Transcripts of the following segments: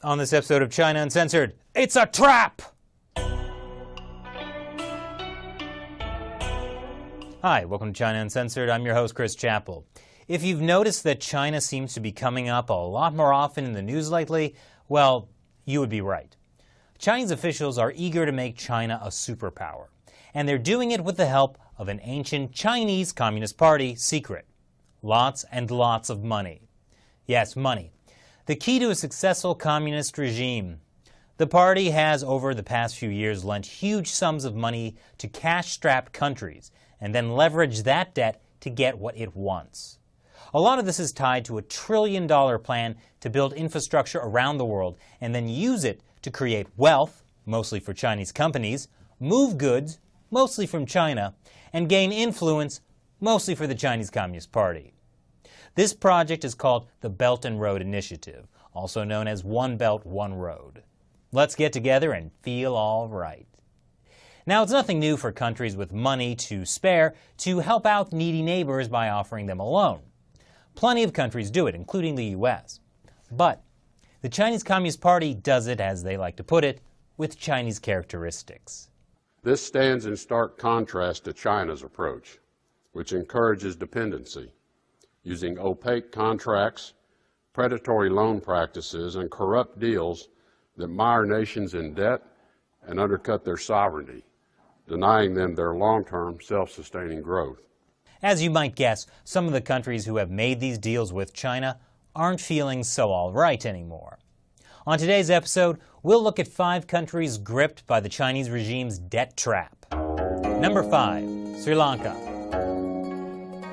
On this episode of China Uncensored, it's a trap! Hi, welcome to China Uncensored. I'm your host, Chris Chappell. If you've noticed that China seems to be coming up a lot more often in the news lately, well, you would be right. Chinese officials are eager to make China a superpower, and they're doing it with the help of an ancient Chinese Communist Party secret. Lots and lots of money. Yes, money. The key to a successful communist regime. The party has, over the past few years, lent huge sums of money to cash-strapped countries and then leveraged that debt to get what it wants. A lot of this is tied to a $1 trillion plan to build infrastructure around the world and then use it to create wealth, mostly for Chinese companies, move goods, mostly from China, and gain influence, mostly for the Chinese Communist Party. This project is called the Belt and Road Initiative, also known as One Belt, One Road. Let's get together and feel all right. Now, it's nothing new for countries with money to spare to help out needy neighbors by offering them a loan. Plenty of countries do it, including the U.S. But the Chinese Communist Party does it, as they like to put it, with Chinese characteristics. This stands in stark contrast to China's approach, which encourages dependency, using opaque contracts, predatory loan practices, and corrupt deals that mire nations in debt and undercut their sovereignty, denying them their long-term self-sustaining growth. As you might guess, some of the countries who have made these deals with China aren't feeling so all right anymore. On today's episode, we'll look at 5 countries gripped by the Chinese regime's debt trap. Number 5, Sri Lanka.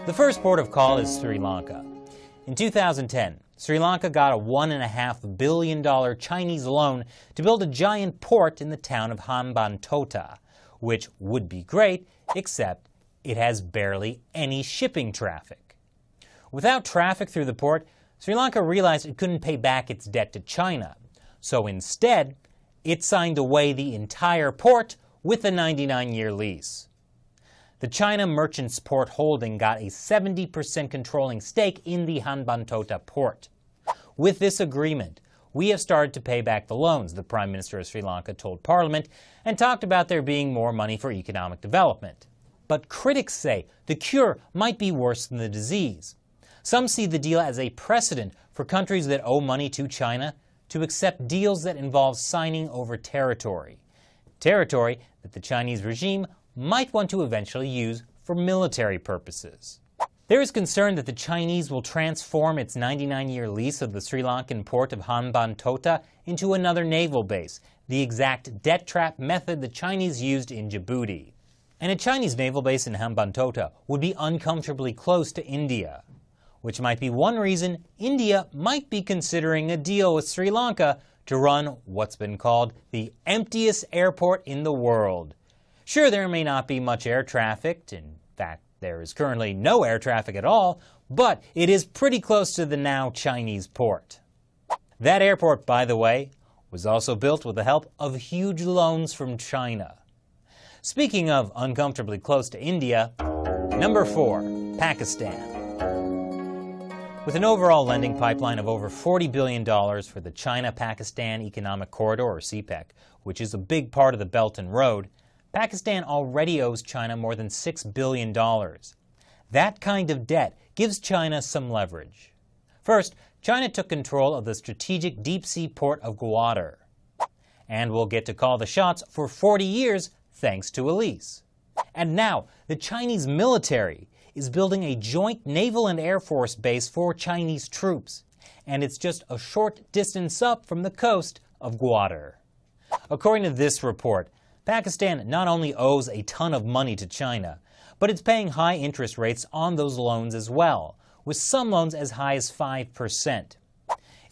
The first port of call is Sri Lanka. In 2010, Sri Lanka got a $1.5 billion Chinese loan to build a giant port in the town of Hambantota, which would be great, except it has barely any shipping traffic. Without traffic through the port, Sri Lanka realized it couldn't pay back its debt to China. So instead, it signed away the entire port with a 99-year lease. The China Merchants Port Holding got a 70% controlling stake in the Hambantota port. With this agreement, we have started to pay back the loans, the Prime Minister of Sri Lanka told Parliament, and talked about there being more money for economic development. But critics say the cure might be worse than the disease. Some see the deal as a precedent for countries that owe money to China to accept deals that involve signing over territory. Territory that the Chinese regime might want to eventually use for military purposes. There is concern that the Chinese will transform its 99-year lease of the Sri Lankan port of Hambantota into another naval base, the exact debt trap method the Chinese used in Djibouti. And a Chinese naval base in Hambantota would be uncomfortably close to India, which might be one reason India might be considering a deal with Sri Lanka to run what's been called the emptiest airport in the world. Sure, there may not be much air traffic. In fact, there is currently no air traffic at all, but it is pretty close to the now Chinese port. That airport, by the way, was also built with the help of huge loans from China. Speaking of uncomfortably close to India, number 4, Pakistan. With an overall lending pipeline of over $40 billion for the China-Pakistan Economic Corridor, or CPEC, which is a big part of the Belt and Road, Pakistan already owes China more than $6 billion. That kind of debt gives China some leverage. First, China took control of the strategic deep-sea port of Gwadar, and will get to call the shots for 40 years thanks to a lease. And now, the Chinese military is building a joint naval and air force base for Chinese troops, and it's just a short distance up from the coast of Gwadar. According to this report, Pakistan not only owes a ton of money to China, but it's paying high interest rates on those loans as well, with some loans as high as 5%.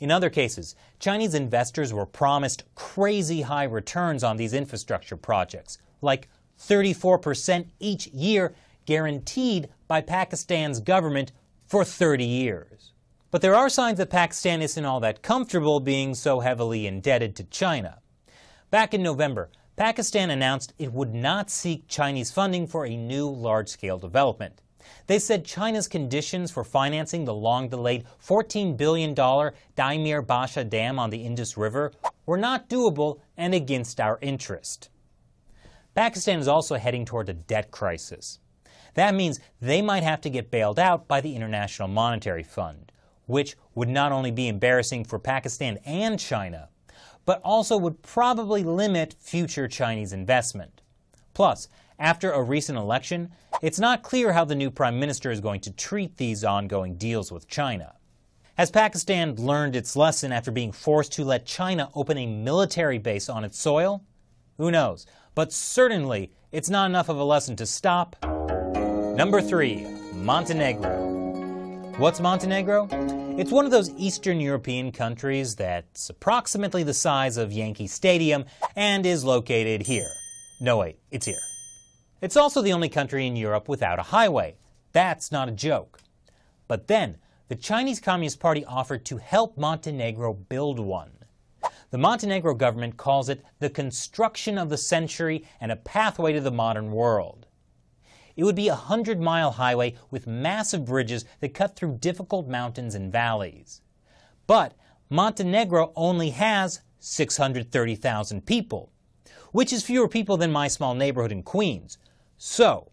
In other cases, Chinese investors were promised crazy high returns on these infrastructure projects, like 34% each year guaranteed by Pakistan's government for 30 years. But there are signs that Pakistan isn't all that comfortable being so heavily indebted to China. Back in November, Pakistan announced it would not seek Chinese funding for a new large-scale development. They said China's conditions for financing the long-delayed $14 billion Daimir Basha Dam on the Indus River were not doable and against our interest. Pakistan is also heading toward a debt crisis. That means they might have to get bailed out by the International Monetary Fund, which would not only be embarrassing for Pakistan and China, but also would probably limit future Chinese investment. Plus, after a recent election, it's not clear how the new prime minister is going to treat these ongoing deals with China. Has Pakistan learned its lesson after being forced to let China open a military base on its soil? Who knows? But certainly, it's not enough of a lesson to stop. Number 3. Montenegro. What's Montenegro? It's one of those Eastern European countries that's approximately the size of Yankee Stadium and is located here. No, wait, it's here. It's also the only country in Europe without a highway. That's not a joke. But then, the Chinese Communist Party offered to help Montenegro build one. The Montenegro government calls it the construction of the century and a pathway to the modern world. It would be a 100-mile highway with massive bridges that cut through difficult mountains and valleys. But Montenegro only has 630,000 people, which is fewer people than my small neighborhood in Queens. So,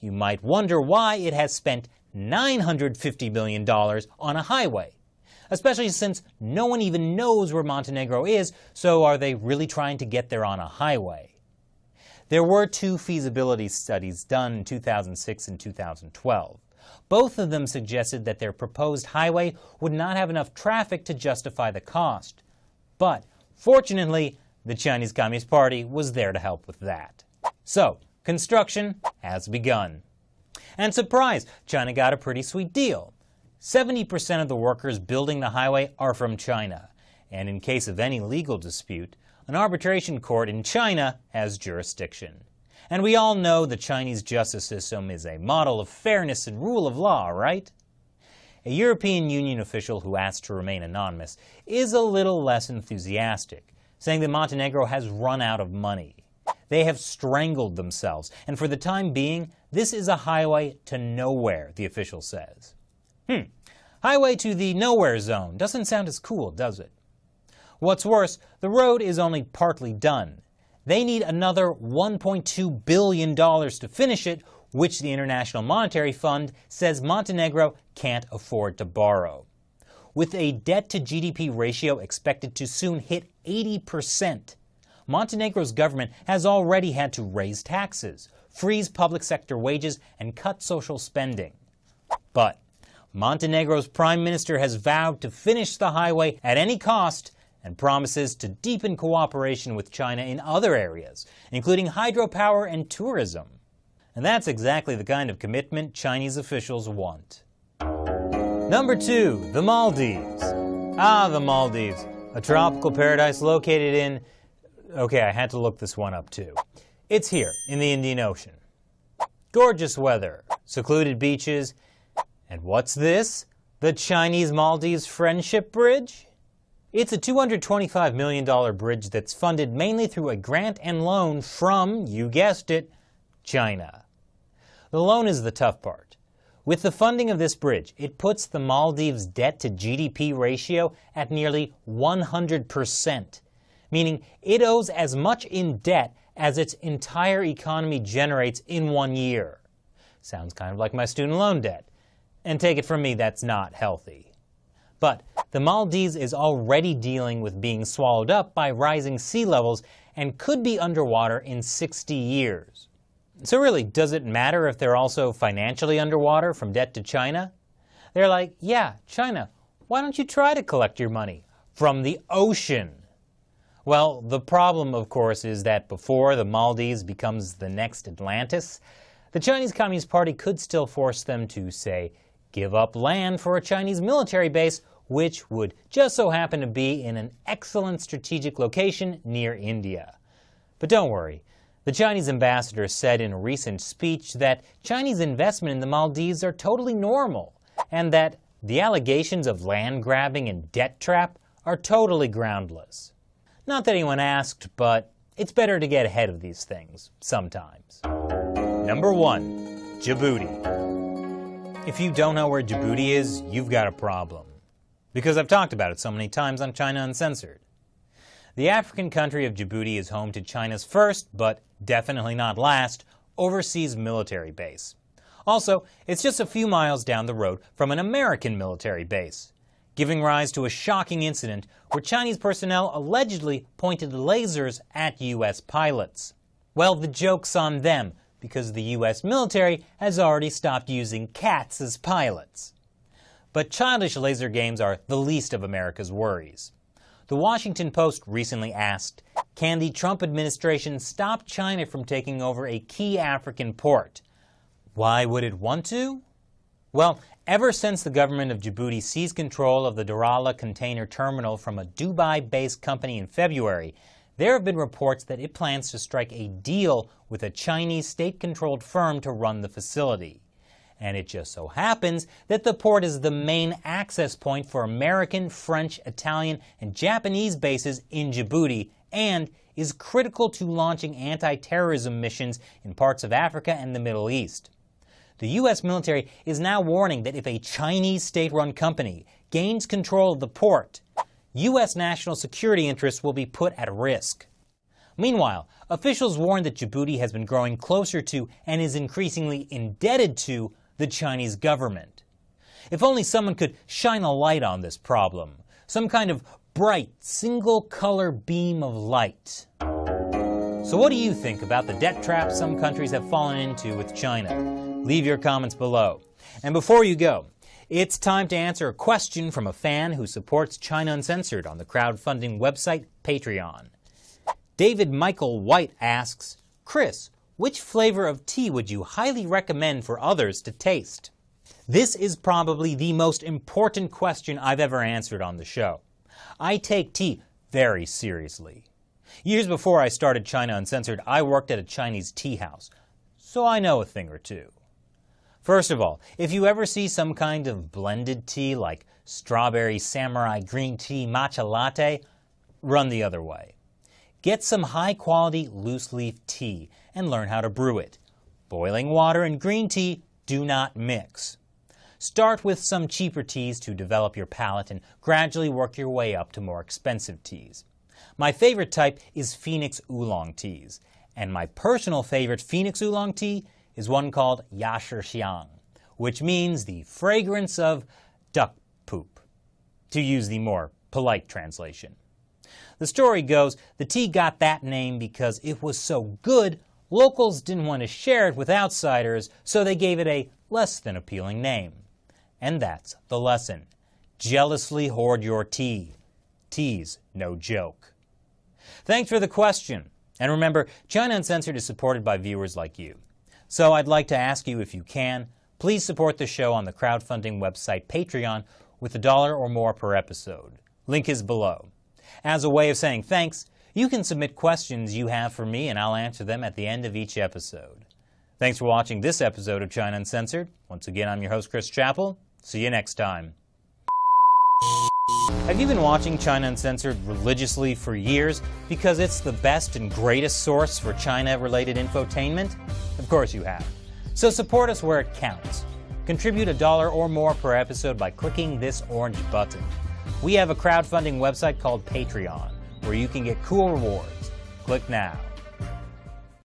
you might wonder why it has spent $950 million on a highway, especially since no one even knows where Montenegro is, so are they really trying to get there on a highway? There were 2 feasibility studies done in 2006 and 2012. Both of them suggested that their proposed highway would not have enough traffic to justify the cost. But, fortunately, the Chinese Communist Party was there to help with that. So, construction has begun. And surprise, China got a pretty sweet deal. 70% of the workers building the highway are from China. And in case of any legal dispute, an arbitration court in China has jurisdiction. And we all know the Chinese justice system is a model of fairness and rule of law, right? A European Union official who asked to remain anonymous is a little less enthusiastic, saying that Montenegro has run out of money. They have strangled themselves, and for the time being, this is a highway to nowhere, the official says. Highway to the nowhere zone doesn't sound as cool, does it? What's worse, the road is only partly done. They need another $1.2 billion to finish it, which the International Monetary Fund says Montenegro can't afford to borrow. With a debt-to-GDP ratio expected to soon hit 80%, Montenegro's government has already had to raise taxes, freeze public sector wages, and cut social spending. But Montenegro's prime minister has vowed to finish the highway at any cost and promises to deepen cooperation with China in other areas, including hydropower and tourism. And that's exactly the kind of commitment Chinese officials want. Number 2, the Maldives. The Maldives, a tropical paradise located in... Okay, I had to look this one up too. It's here, in the Indian Ocean. Gorgeous weather, secluded beaches, and what's this? The Chinese-Maldives Friendship Bridge? It's a $225 million bridge that's funded mainly through a grant and loan from, you guessed it, China. The loan is the tough part. With the funding of this bridge, it puts the Maldives' debt-to-GDP ratio at nearly 100%, meaning it owes as much in debt as its entire economy generates in 1 year. Sounds kind of like my student loan debt. And take it from me, that's not healthy. But the Maldives is already dealing with being swallowed up by rising sea levels and could be underwater in 60 years. So really, does it matter if they're also financially underwater from debt to China? They're like, yeah, China, why don't you try to collect your money from the ocean? Well, the problem, of course, is that before the Maldives becomes the next Atlantis, the Chinese Communist Party could still force them to, say, give up land for a Chinese military base, which would just so happen to be in an excellent strategic location near India. But don't worry, the Chinese ambassador said in a recent speech that Chinese investment in the Maldives are totally normal, and that the allegations of land grabbing and debt trap are totally groundless. Not that anyone asked, but it's better to get ahead of these things, sometimes. Number 1, Djibouti. If you don't know where Djibouti is, you've got a problem. Because I've talked about it so many times on China Uncensored. The African country of Djibouti is home to China's first, but definitely not last, overseas military base. Also, it's just a few miles down the road from an American military base, giving rise to a shocking incident where Chinese personnel allegedly pointed lasers at U.S. pilots. Well, the joke's on them, because the U.S. military has already stopped using cats as pilots. But childish laser games are the least of America's worries. The Washington Post recently asked, can the Trump administration stop China from taking over a key African port? Why would it want to? Well, ever since the government of Djibouti seized control of the Darala container terminal from a Dubai-based company in February, there have been reports that it plans to strike a deal with a Chinese state-controlled firm to run the facility. And it just so happens that the port is the main access point for American, French, Italian, and Japanese bases in Djibouti and is critical to launching anti-terrorism missions in parts of Africa and the Middle East. The U.S. military is now warning that if a Chinese state-run company gains control of the port, U.S. national security interests will be put at risk. Meanwhile, officials warn that Djibouti has been growing closer to and is increasingly indebted to the Chinese government. If only someone could shine a light on this problem, some kind of bright, single-color beam of light. So what do you think about the debt trap some countries have fallen into with China? Leave your comments below. And before you go, it's time to answer a question from a fan who supports China Uncensored on the crowdfunding website Patreon. David Michael White asks, Chris, which flavor of tea would you highly recommend for others to taste? This is probably the most important question I've ever answered on the show. I take tea very seriously. Years before I started China Uncensored, I worked at a Chinese tea house, so I know a thing or two. First of all, if you ever see some kind of blended tea like strawberry samurai green tea matcha latte, run the other way. Get some high-quality loose-leaf tea and learn how to brew it. Boiling water and green tea do not mix. Start with some cheaper teas to develop your palate and gradually work your way up to more expensive teas. My favorite type is Phoenix Oolong teas, and my personal favorite Phoenix Oolong tea is one called Xiang, which means the fragrance of duck poop, to use the more polite translation. The story goes, the tea got that name because it was so good, locals didn't want to share it with outsiders, so they gave it a less than appealing name. And that's the lesson. Jealously hoard your tea. Tea's no joke. Thanks for the question. And remember, China Uncensored is supported by viewers like you. So I'd like to ask you, if you can, please support the show on the crowdfunding website Patreon with $1 or more per episode. Link is below. As a way of saying thanks, you can submit questions you have for me and I'll answer them at the end of each episode. Thanks for watching this episode of China Uncensored. Once again, I'm your host, Chris Chappell. See you next time. Have you been watching China Uncensored religiously for years because it's the best and greatest source for China-related infotainment? Of course you have. So support us where it counts. Contribute $1 or more per episode by clicking this orange button. We have a crowdfunding website called Patreon, where you can get cool rewards. Click now.